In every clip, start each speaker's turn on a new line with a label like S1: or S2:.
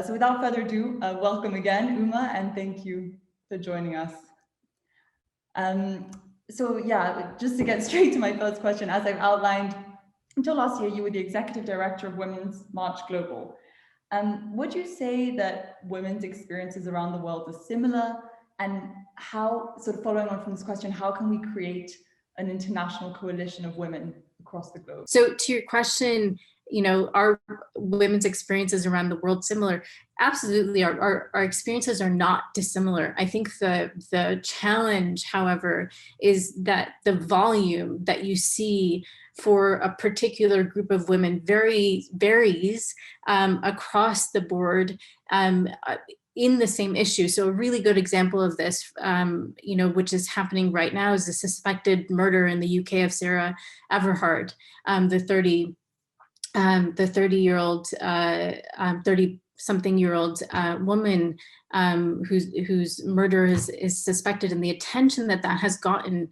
S1: So without further ado, welcome again, Uma, and thank you for joining us. So yeah, just to get straight to my first question, as I've outlined, until last year, you were the Executive Director of Women's March Global. Would you say that women's experiences around the world are similar? And how, sort of following on from this question, how can we create an international coalition of women across the globe?
S2: So to your question, are women's experiences around the world similar? Absolutely, our experiences are not dissimilar. I think the challenge, however, is that the volume that you see for a particular group of women varies across the board in the same issue. So a really good example of this, which is happening right now, is the suspected murder in the UK of Sarah Everhart, the 30-year-old, 30-something-year-old woman whose murder is suspected, and the attention that has gotten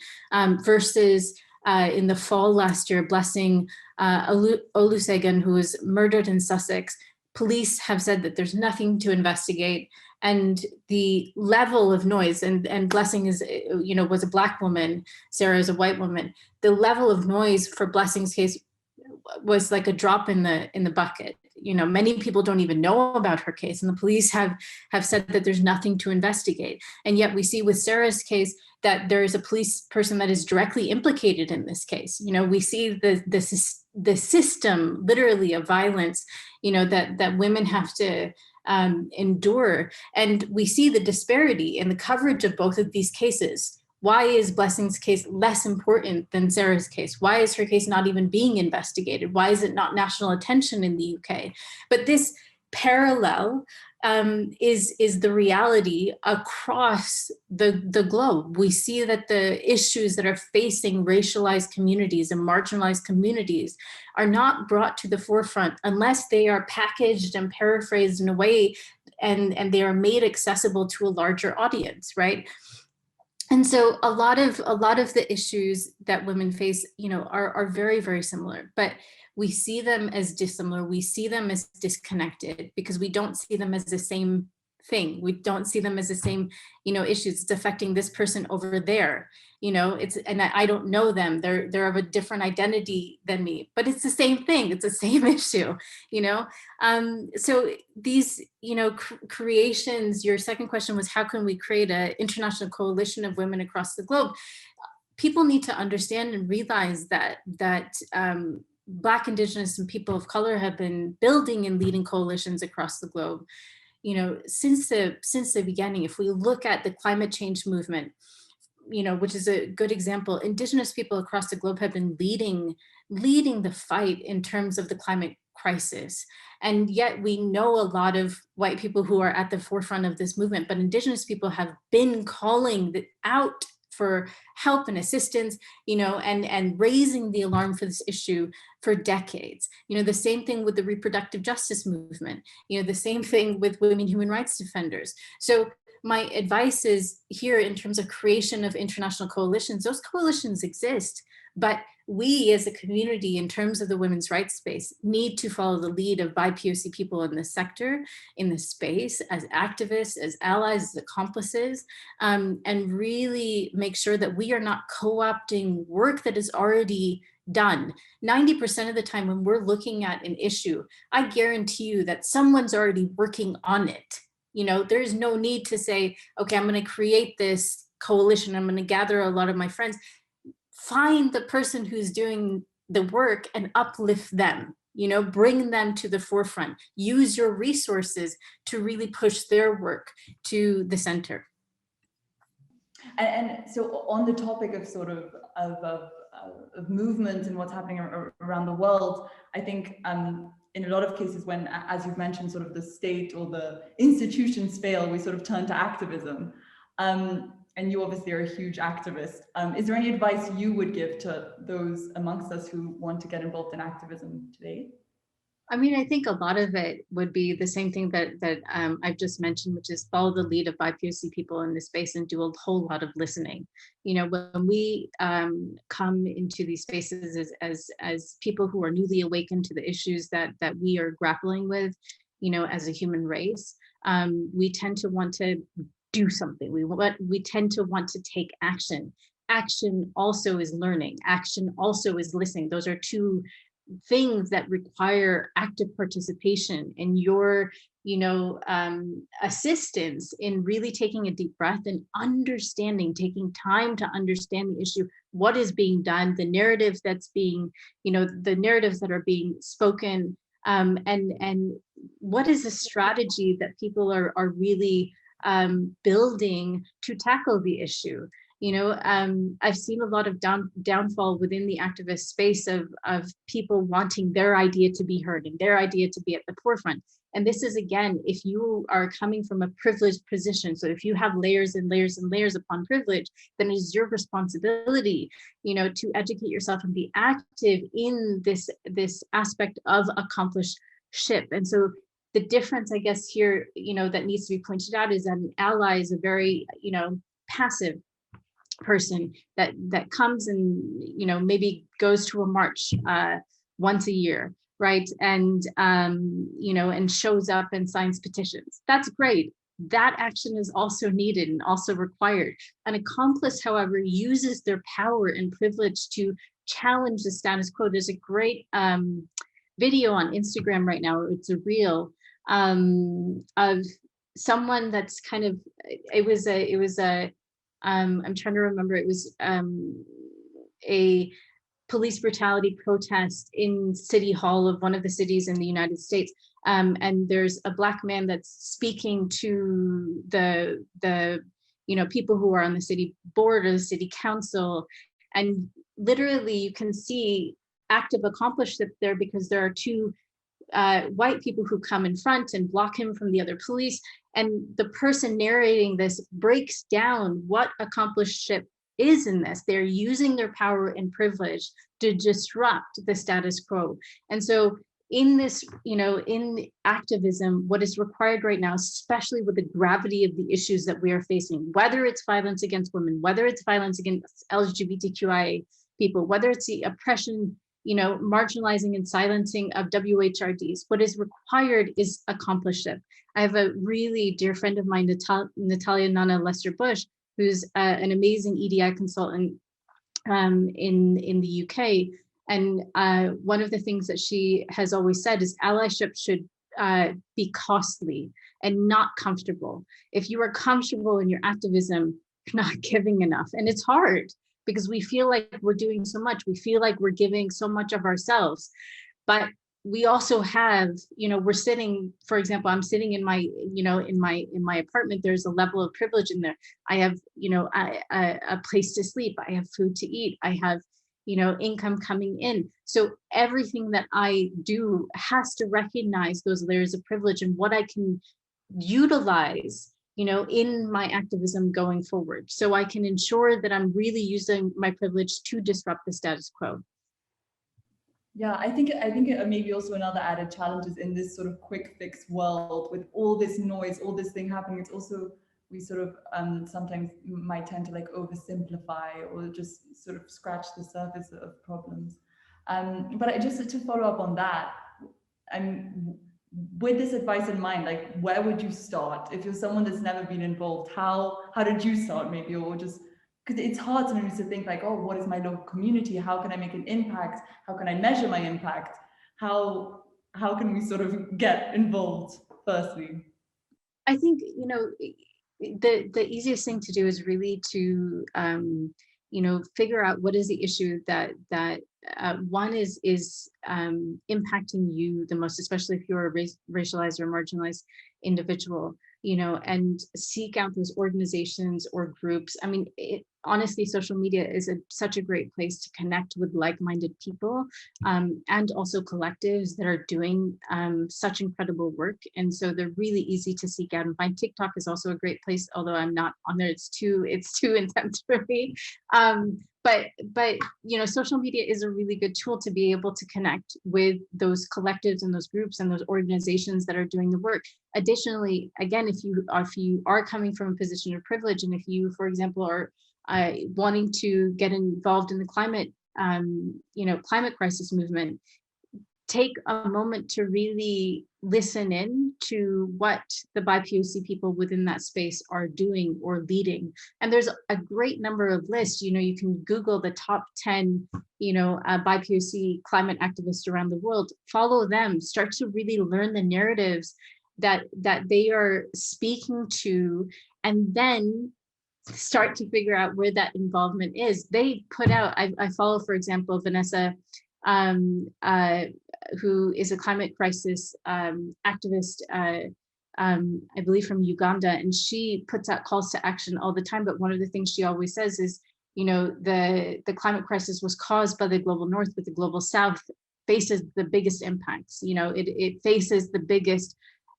S2: versus in the fall last year, Blessing Olusegun, who was murdered in Sussex. Police have said that there's nothing to investigate, and the level of noise, and Blessing is, was a Black woman, Sarah is a white woman. The level of noise for Blessing's case was like a drop in the bucket. Many people don't even know about her case, and the police have said that there's nothing to investigate. And yet we see with Sarah's case that there is a police person that is directly implicated in this case. We see the system literally of violence, that women have to endure. And we see the disparity in the coverage of both of these cases. Why is Blessing's case less important than Sarah's case? Why is her case not even being investigated? Why is it not national attention in the UK? But this parallel is the reality across the globe. We see that the issues that are facing racialized communities and marginalized communities are not brought to the forefront unless they are packaged and paraphrased in a way and they are made accessible to a larger audience, right? And so a lot of the issues that women face, are very, very similar, but we see them as dissimilar. We see them as disconnected because we don't see them as the same thing. We don't see them as the same, issues. It's affecting this person over there. And I don't know them. They're of a different identity than me, but it's the same thing. It's the same issue, So these, creations, your second question was, how can we create an international coalition of women across the globe? People need to understand and realize that Black, Indigenous, and people of color have been building and leading coalitions across the globe, since the beginning. If we look at the climate change movement, which is a good example, Indigenous people across the globe have been leading the fight in terms of the climate crisis. And yet we know a lot of white people who are at the forefront of this movement, but Indigenous people have been calling out for help and assistance, and raising the alarm for this issue for decades. The same thing with the reproductive justice movement, the same thing with women human rights defenders. So my advice is here in terms of creation of international coalitions, those coalitions exist, but we as a community in terms of the women's rights space need to follow the lead of BIPOC people in this sector, in this space, as activists, as allies, as accomplices, and really make sure that we are not co-opting work that is already done. 90% of the time when we're looking at an issue, I guarantee you that someone's already working on it. There's no need to say, okay, I'm going to create this coalition. I'm going to gather a lot of my friends. Find the person who's doing the work and uplift them, bring them to the forefront. Use your resources to really push their work to the center.
S1: And so on the topic of sort of movement and what's happening around the world, I think in a lot of cases when, as you've mentioned, sort of the state or the institutions fail, we sort of turn to activism. And you obviously are a huge activist. Is there any advice you would give to those amongst us who want to get involved in activism today?
S2: I mean, I think a lot of it would be the same thing that I've just mentioned, which is follow the lead of BIPOC people in this space and do a whole lot of listening. When we come into these spaces as people who are newly awakened to the issues that we are grappling with, as a human race, we tend to want to do something. We tend to want to take action. Action also is learning. Action also is listening. Those are two things that require active participation and your assistance in really taking a deep breath and understanding, taking time to understand the issue, what is being done, the narratives that's being, the narratives that are being spoken, and what is the strategy that people are really building to tackle the issue. I've seen a lot of downfall within the activist space of people wanting their idea to be heard and their idea to be at the forefront. And this is, again, if you are coming from a privileged position, so if you have layers and layers and layers upon privilege, then it is your responsibility, to educate yourself and be active in this aspect of accompliceship. And so the difference, I guess, here, that needs to be pointed out is that an ally is a very, passive person that comes and maybe goes to a march once a year, right, and and shows up and signs petitions. That's great. That action is also needed and also required. An accomplice, however, uses their power and privilege to challenge the status quo. There's a great video on Instagram right now. It's a reel of someone that's kind of, it was a I'm trying to remember, it was a police brutality protest in City Hall of one of the cities in the United States. And there's a Black man that's speaking to the people who are on the city board or the city council. And literally you can see active accomplishment there, because there are two white people who come in front and block him from the other police. And the person narrating this breaks down what accompliceship is in this. They're using their power and privilege to disrupt the status quo. And so in this, in activism, what is required right now, especially with the gravity of the issues that we are facing, whether it's violence against women, whether it's violence against LGBTQIA people, whether it's the oppression, marginalizing and silencing of WHRDs, what is required is accompliceship. I have a really dear friend of mine, Natalia Nana Lester-Bush, who's an amazing EDI consultant in the UK. And one of the things that she has always said is allyship should be costly and not comfortable. If you are comfortable in your activism, you're not giving enough. And it's hard because we feel like we're doing so much. We feel like we're giving so much of ourselves. But we also have, we're sitting, for example, I'm sitting in my, in my apartment. There's a level of privilege in there. I have, a place to sleep. I have food to eat. I have, income coming in. So everything that I do has to recognize those layers of privilege and what I can utilize, in my activism going forward. So I can ensure that I'm really using my privilege to disrupt the status quo.
S1: Yeah, I think maybe also another added challenge is in this sort of quick fix world with all this noise, all this thing happening. It's also, we sort of sometimes might tend to like oversimplify or just sort of scratch the surface of problems. But just to follow up on that, and with this advice in mind, like where would you start if you're someone that's never been involved? How did you start, maybe, or just because it's hard sometimes to think like, oh, what is my local community? How can I make an impact? How can I measure my impact? How can we sort of get involved firstly?
S2: I think, the easiest thing to do is really to, figure out what is the issue that one is impacting you the most, especially if you're a racialized or marginalized individual, and seek out those organizations or groups. I mean, honestly, social media is such a great place to connect with like-minded people, and also collectives that are doing such incredible work. And so they're really easy to seek out and find. TikTok is also a great place, although I'm not on there. It's too intense for me. But social media is a really good tool to be able to connect with those collectives and those groups and those organizations that are doing the work. Additionally, again, if you are coming from a position of privilege, and if you, for example, are wanting to get involved in the climate crisis movement, take a moment to really listen in to what the BIPOC people within that space are doing or leading. And there's a great number of lists. You can Google the top 10, BIPOC climate activists around the world, follow them, start to really learn the narratives that they are speaking to, and then start to figure out where that involvement is. They put out, I follow, for example, Vanessa, who is a climate crisis activist, I believe from Uganda, and she puts out calls to action all the time. But one of the things she always says is, the climate crisis was caused by the global north, but the global south faces the biggest impacts. It faces the biggest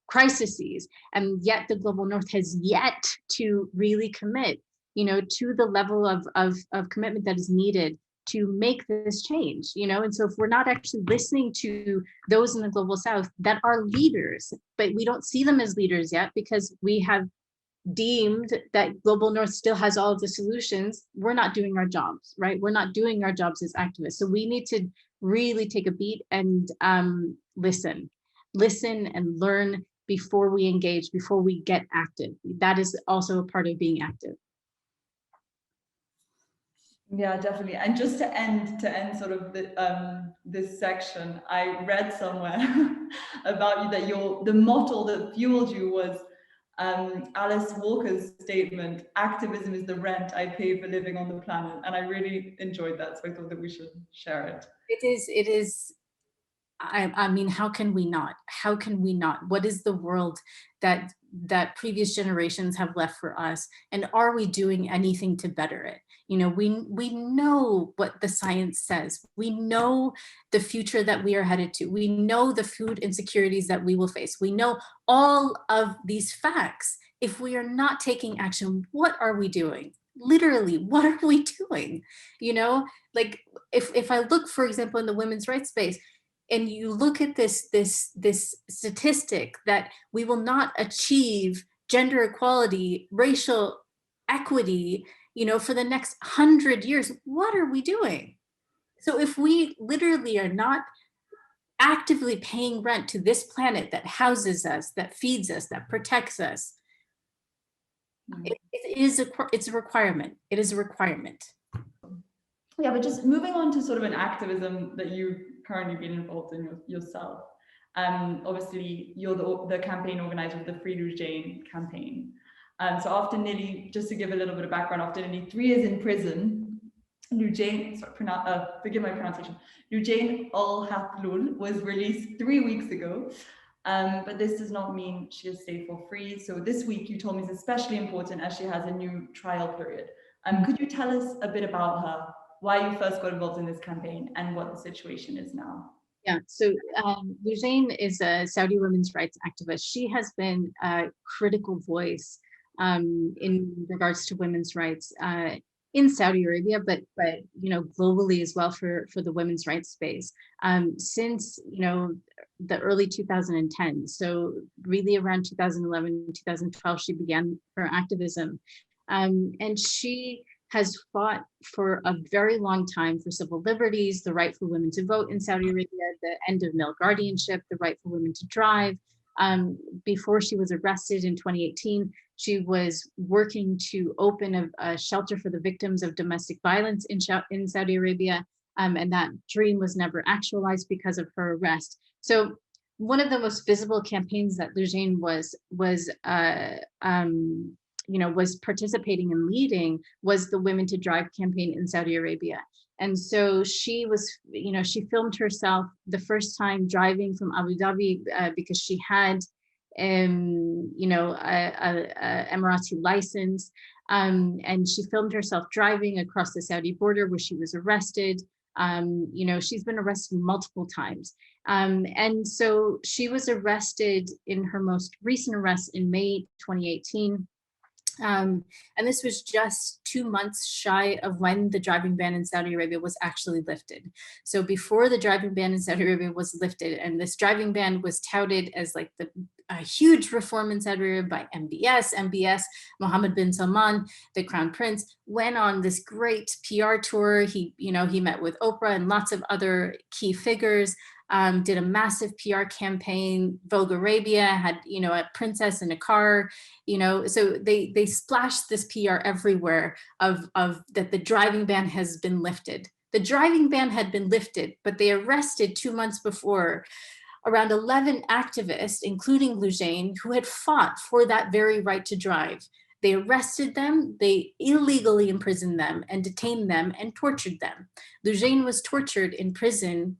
S2: crises, and yet the global north has yet to really commit, to the level of commitment that is needed to make this change, and so if we're not actually listening to those in the global south that are leaders, but we don't see them as leaders yet because we have deemed that global north still has all of the solutions, we're not doing our jobs, right? We're not doing our jobs as activists. So we need to really take a beat and listen and learn before we engage, before we get active. That is also a part of being active.
S1: Yeah, definitely. And just to end sort of this section, I read somewhere about you that the motto that fueled you was Alice Walker's statement, "Activism is the rent I pay for living on the planet." And I really enjoyed that, so I thought that we should share it.
S2: It is. I mean, how can we not? How can we not? What is the world that previous generations have left for us? And are we doing anything to better it? We know what the science says. We know the future that we are headed to. We know the food insecurities that we will face. We know all of these facts. If we are not taking action, what are we doing? Literally, what are we doing? Like if I look, for example, in the women's rights space, and you look at this statistic that we will not achieve gender equality, racial equity, for the next 100 years, what are we doing? So if we literally are not actively paying rent to this planet that houses us, that feeds us, that protects us, it's a requirement. It is a requirement.
S1: Yeah, but just moving on to sort of an activism that you've currently been involved in yourself. Obviously, you're the campaign organizer of the Free Loujain campaign. So after nearly, just to give a little bit of background, after nearly 3 years in prison, Loujain, forgive my pronunciation, Loujain al-Hathloul was released 3 weeks ago. But this does not mean she is safe or free. So this week, you told me, is especially important as she has a new trial period. Could you tell us a bit about her, why you first got involved in this campaign, and what the situation is now?
S2: Yeah, so Loujain is a Saudi women's rights activist. She has been a critical voice in regards to women's rights in Saudi Arabia, but globally as well for the women's rights space since the early 2010s. So really around 2011, 2012, she began her activism, and she has fought for a very long time for civil liberties, the right for women to vote in Saudi Arabia, the end of male guardianship, the right for women to drive. Before she was arrested in 2018, she was working to open a shelter for the victims of domestic violence in Saudi Arabia, and that dream was never actualized because of her arrest. So one of the most visible campaigns that Loujain was participating and leading was the Women to Drive campaign in Saudi Arabia. And so she was, she filmed herself the first time driving from Abu Dhabi because she had, a Emirati license. And she filmed herself driving across the Saudi border where she was arrested. She's been arrested multiple times. And so she was arrested in her most recent arrest in May 2018. And this was just 2 months shy of when the driving ban in Saudi Arabia was actually lifted. So before the driving ban in Saudi Arabia was lifted, and this driving ban was touted as like a huge reform in Saudi Arabia by MBS, Mohammed bin Salman, the Crown Prince, went on this great PR tour. He met with Oprah and lots of other key figures. did a massive PR campaign. Vogue Arabia had, you know, a princess in a car, you know, so they splashed this PR everywhere of that the driving ban has been lifted. The driving ban had been lifted, but they arrested 2 months before around 11 activists, including Loujain, who had fought for that very right to drive. They arrested them, they illegally imprisoned them and detained them and tortured them. Loujain was tortured in prison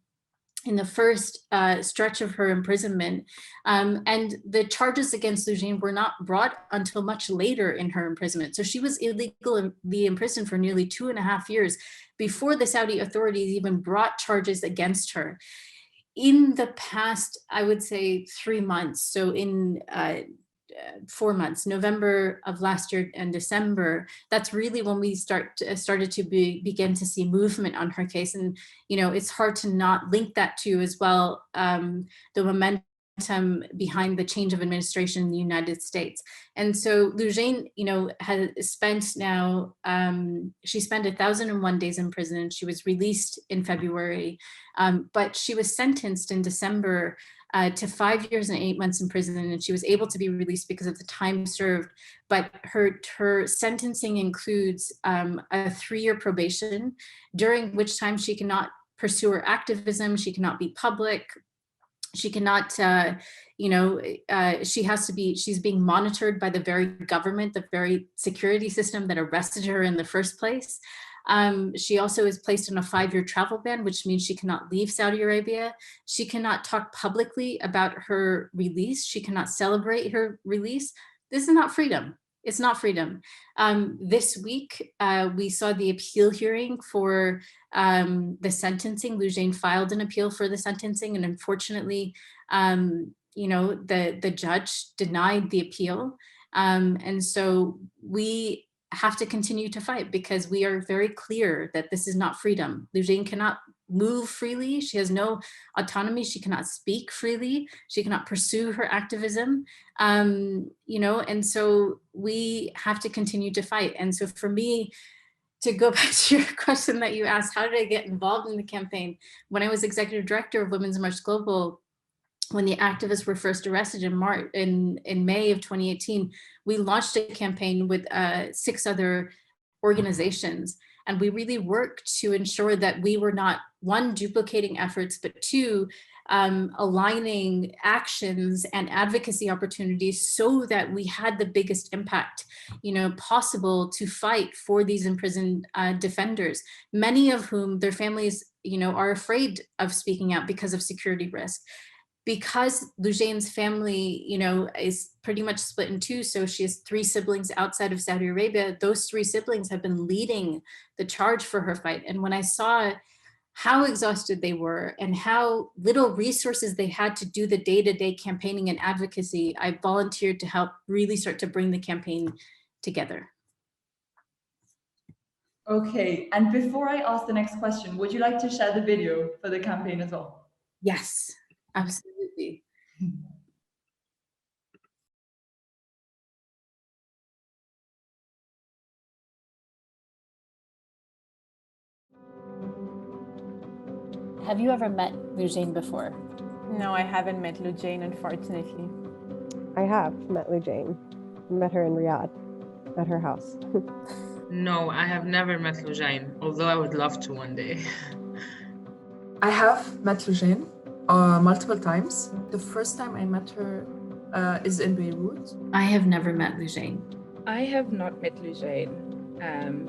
S2: in the first stretch of her imprisonment. And the charges against Loujain were not brought until much later in her imprisonment. So she was illegally imprisoned for nearly 2.5 years before the Saudi authorities even brought charges against her. In the past, I would say 3 months, so in 4 months, November of last year and December, that's really when we started to begin to see movement on her case. And, you know, it's hard to not link that to as well the momentum behind the change of administration in the United States. And so Loujain, you know, has spent now, she spent 1,001 days in prison. She was released in February, but she was sentenced in December to 5 years and 8 months in prison, and she was able to be released because of the time served. But her sentencing includes a 3-year probation, during which time she cannot pursue her activism, she cannot be public, she cannot, she's being monitored by the very government, the very security system that arrested her in the first place. She also is placed on a 5-year travel ban, which means she cannot leave Saudi Arabia. She cannot talk publicly about her release. She cannot celebrate her release. This is not freedom. It's not freedom. This week, we saw the appeal hearing for the sentencing. Loujain filed an appeal for the sentencing, and unfortunately, the judge denied the appeal. And so we have to continue to fight, because we are very clear that this is not freedom. Loujain cannot move freely. She has no autonomy. She cannot speak freely. She cannot pursue her activism. And so we have to continue to fight. And so for me, to go back to your question that you asked, how did I get involved in the campaign? When I was executive director of Women's March Global, when the activists were first arrested in May of 2018, we launched a campaign with 6 other organizations. And we really worked to ensure that we were not, 1, duplicating efforts, but 2, aligning actions and advocacy opportunities so that we had the biggest impact, possible to fight for these imprisoned defenders, many of whom their families, are afraid of speaking out because of security risk. Because Loujain's family, is pretty much split in 2, so she has 3 siblings outside of Saudi Arabia. Those 3 siblings have been leading the charge for her fight. And when I saw how exhausted they were and how little resources they had to do the day-to-day campaigning and advocacy, I volunteered to help really start to bring the campaign together.
S1: Okay, and before I ask the next question, would you like to share the video for the campaign as well?
S2: Yes. Absolutely. Have you ever met Loujain before?
S3: No, I haven't met Loujain, unfortunately.
S4: I have met Loujain. I met her in Riyadh, at her house.
S5: No, I have never met Loujain, although I would love to one day.
S6: I have met Loujain multiple times. The first time I met her is in Beirut.
S2: I have never met Loujain.
S7: I have not met Loujain,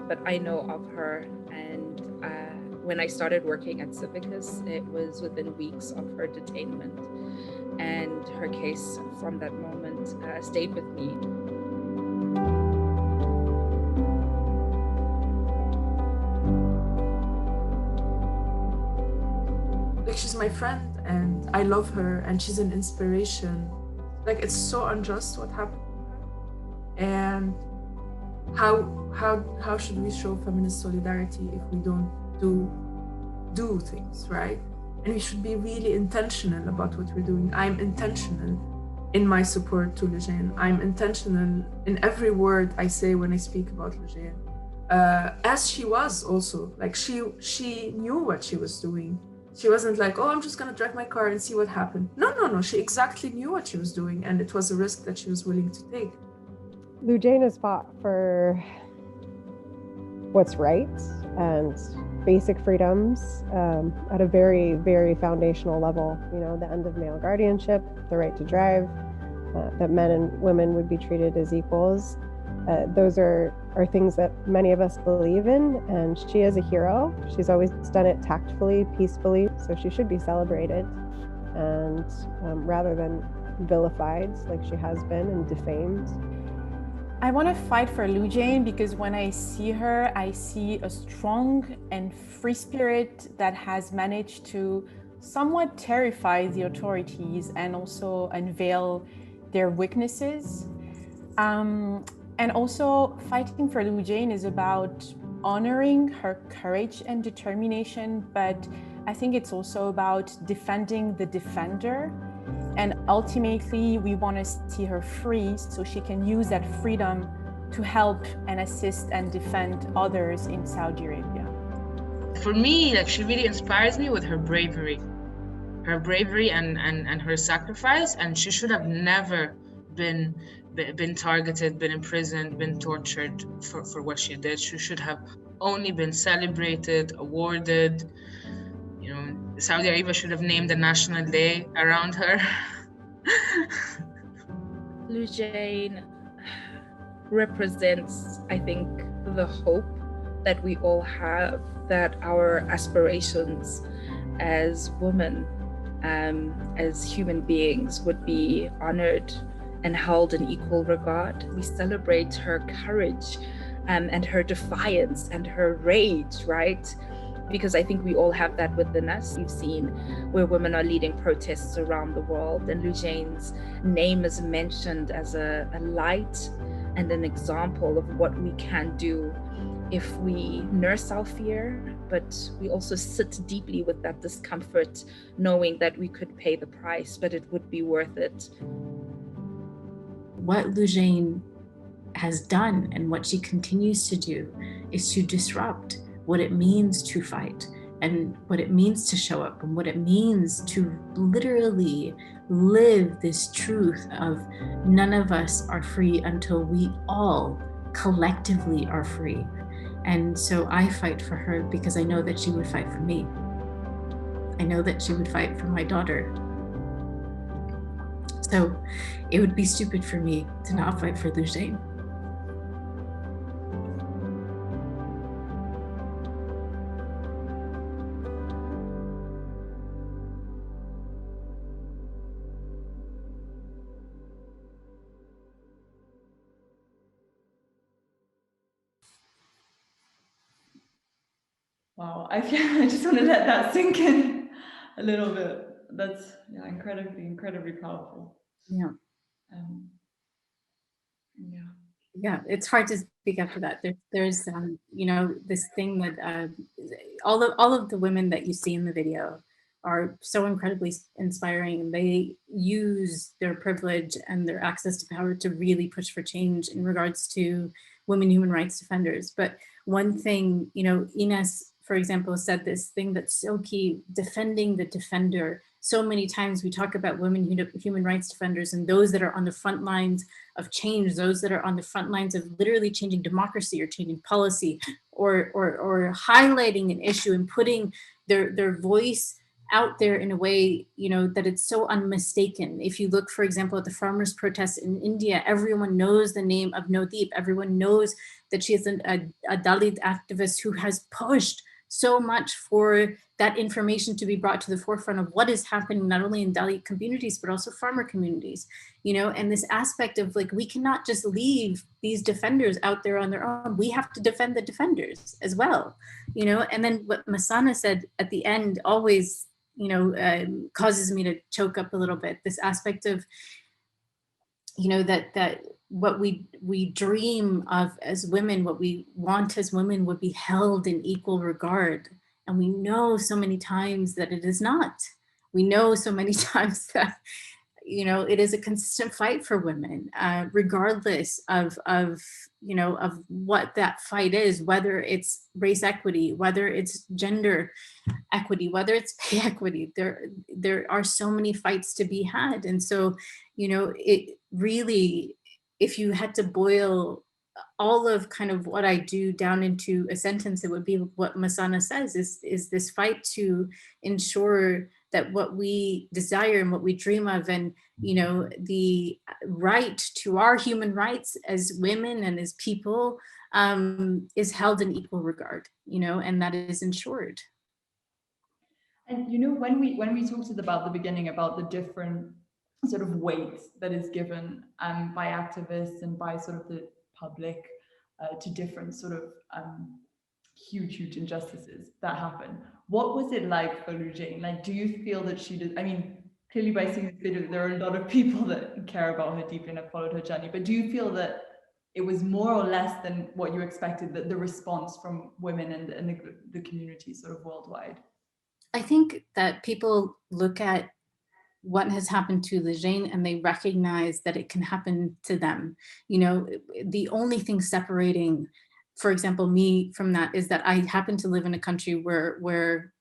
S7: but I know of her. And when I started working at Civicus, it was within weeks of her detainment. And her case from that moment stayed with me.
S6: She's my friend and I love her and she's an inspiration. Like, it's so unjust what happened. And how should we show feminist solidarity if we don't do things, right? And we should be really intentional about what we're doing. I'm intentional in my support to Loujain. I'm intentional in every word I say when I speak about Loujain. As she was also, like she knew what she was doing. She wasn't like, oh, I'm just going to drive my car and see what happened. No. She exactly knew what she was doing, and it was a risk that she was willing to take.
S4: Loujain has fought for what's right and basic freedoms at a very, very foundational level. You know, the end of male guardianship, the right to drive, that men and women would be treated as equals. Those are things that many of us believe in, and she is a hero. She's always done it tactfully, peacefully, so she should be celebrated, and rather than vilified like she has been and defamed.
S3: I want to fight for Loujain because when I see her, I see a strong and free spirit that has managed to somewhat terrify the authorities and also unveil their weaknesses. And also fighting for Loujain is about honoring her courage and determination, but I think it's also about defending the defender. And ultimately, we want to see her free so she can use that freedom to help and assist and defend others in Saudi Arabia.
S5: For me, like, she really inspires me with her bravery and her sacrifice. And she should have never been targeted, been imprisoned, been tortured for what she did. She should have only been celebrated, awarded. You know, Saudi Arabia should have named a national day around her.
S7: Loujain represents, I think, the hope that we all have, that our aspirations as women, as human beings, would be honored and held in equal regard. We celebrate her courage and her defiance and her rage, right? Because I think we all have that within us. We've seen where women are leading protests around the world, and Loujain's name is mentioned as a light and an example of what we can do if we nurse our fear, but we also sit deeply with that discomfort, knowing that we could pay the price, but it would be worth it.
S2: What Loujain has done and what she continues to do is to disrupt what it means to fight and what it means to show up and what it means to literally live this truth of none of us are free until we all collectively are free. And so I fight for her because I know that she would fight for me. I know that she would fight for my daughter. So it would be stupid for me to not fight for Loujain.
S1: Wow, I just want to let that sink in a little bit. That's incredibly powerful.
S2: Yeah.
S1: Yeah.
S2: Yeah, it's hard to speak after that. There's you know, this thing that all of the women that you see in the video are so incredibly inspiring. They use their privilege and their access to power to really push for change in regards to women human rights defenders. But one thing, you know, Ines, for example, said this thing that's so key: defending the defender. So many times we talk about women human rights defenders and those that are on the front lines of change, those that are on the front lines of literally changing democracy or changing policy, or highlighting an issue and putting their voice out there in a way, you know, that it's so unmistaken. If you look, for example, at the farmers' protests in India, everyone knows the name of Nodeep. Everyone knows that she is a Dalit activist who has pushed so much for that information to be brought to the forefront of what is happening not only in Dalit communities, but also farmer communities, you know, and this aspect of like, we cannot just leave these defenders out there on their own. We have to defend the defenders as well, you know. And then what Masana said at the end always, you know, causes me to choke up a little bit, this aspect of, you know, that what we dream of as women, what we want as women would be held in equal regard. And we know so many times that it is not. We know so many times that, you know, it is a consistent fight for women, regardless of you know, of what that fight is, whether it's race equity, whether it's gender equity, whether it's pay equity. There are so many fights to be had. And so, you know, it really, if you had to boil all of kind of what I do down into a sentence, it would be what Masana says, is this fight to ensure that what we desire and what we dream of, and, you know, the right to our human rights as women and as people, is held in equal regard, you know, and that is ensured.
S1: And you know, when we talked about the beginning about the different sort of weight that is given by activists and by sort of the public to different sort of huge injustices that happen, what was it like for Loujain? Like, do you feel that she did? I mean, clearly by seeing this video, there are a lot of people that care about her deeply and have followed her journey. But do you feel that it was more or less than what you expected, that the response from women and the community sort of worldwide?
S2: I think that people look at what has happened to Loujain and they recognize that it can happen to them. You know, the only thing separating, for example, me from that is that I happen to live in a country where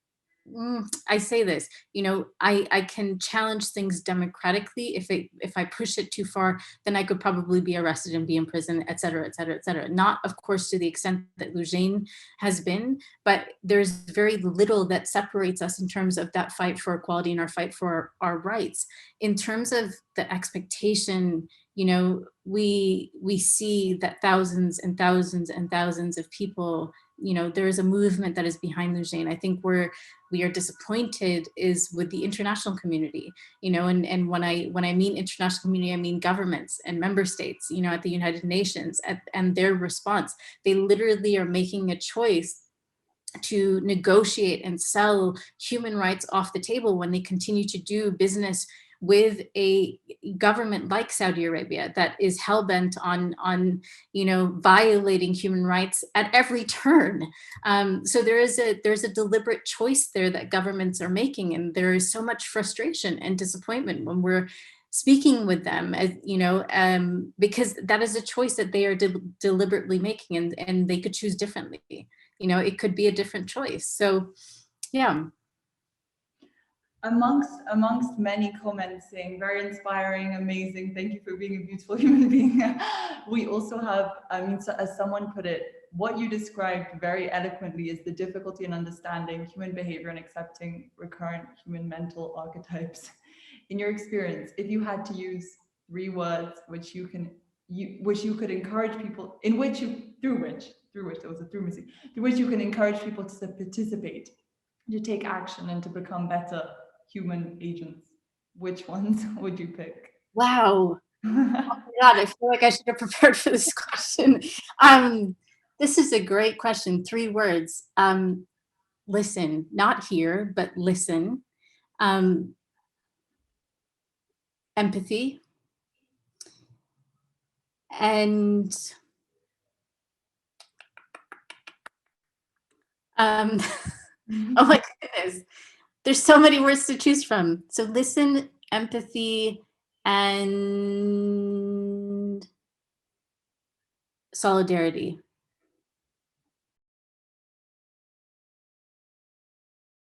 S2: I say this, you know, I can challenge things democratically. If I push it too far, then I could probably be arrested and be in prison, et cetera, et cetera, et cetera. Not, of course, to the extent that Loujain has been, but there's very little that separates us in terms of that fight for equality and our fight for our rights. In terms of the expectation, you know, we see that thousands and thousands and thousands of people, you know, there is a movement that is behind Loujain. I think where we are disappointed is with the international community, you know, and when I mean international community, I mean governments and member states, you know, at the United Nations, and their response. They literally are making a choice to negotiate and sell human rights off the table when they continue to do business with a government like Saudi Arabia that is hell-bent on you know, violating human rights at every turn. So there's a deliberate choice there that governments are making, and there is so much frustration and disappointment when we're speaking with them, as you know, because that is a choice that they are deliberately making, and they could choose differently. You know, it could be a different choice. So, yeah.
S1: Amongst many comments saying very inspiring, amazing, thank you for being a beautiful human being, we also have, I mean, so as someone put it, what you described very eloquently is the difficulty in understanding human behavior and accepting recurrent human mental archetypes. In your experience, if you had to use 3 words which you could encourage people, through which you can encourage people to participate, to take action, and to become better human agents, which ones would you pick?
S2: Wow. Oh my God, I feel like I should have prepared for this question. This is a great question. 3 words. Listen, not hear, but listen. Empathy. And oh my goodness. There's so many words to choose from. So listen, empathy, and solidarity.